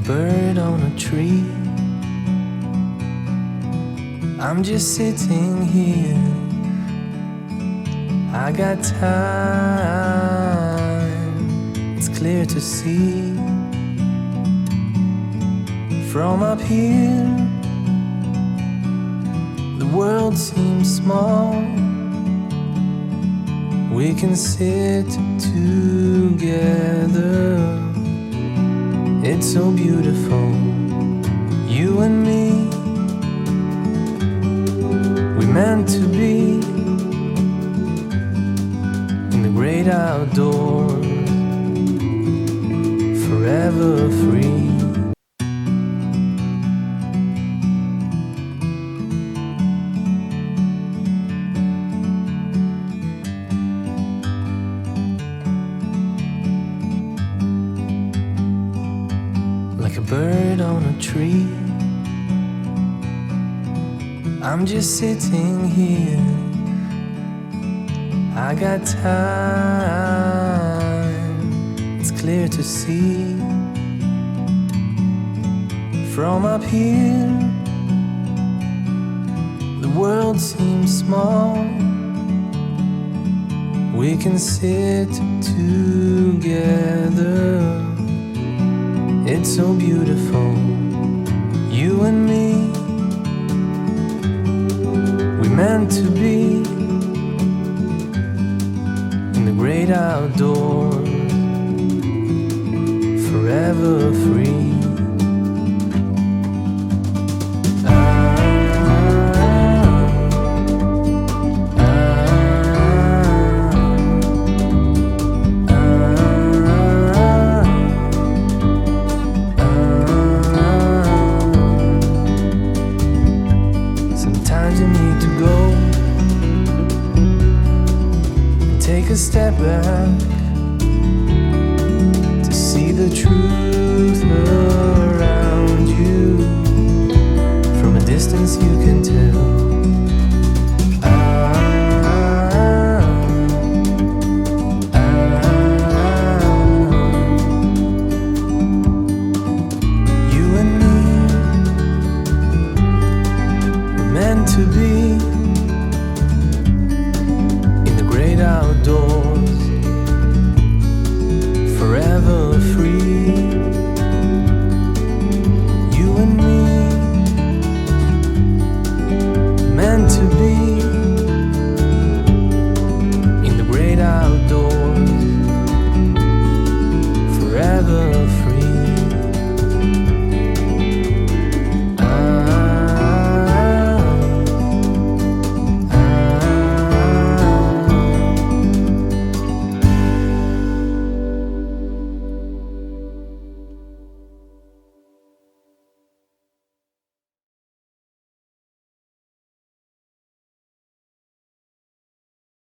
bird on a tree. I'm just sitting here. I got time, it's clear to see. From up here, the world seems small. We can sit together. It's so beautiful, you and me. We meant to be in the great outdoors, forever free. Like a bird on a tree, I'm just sitting here. I got time, it's clear to see. From up here, the world seems small. We can sit together. It's so beautiful, you and me. We meant to be in the great outdoors, forever free.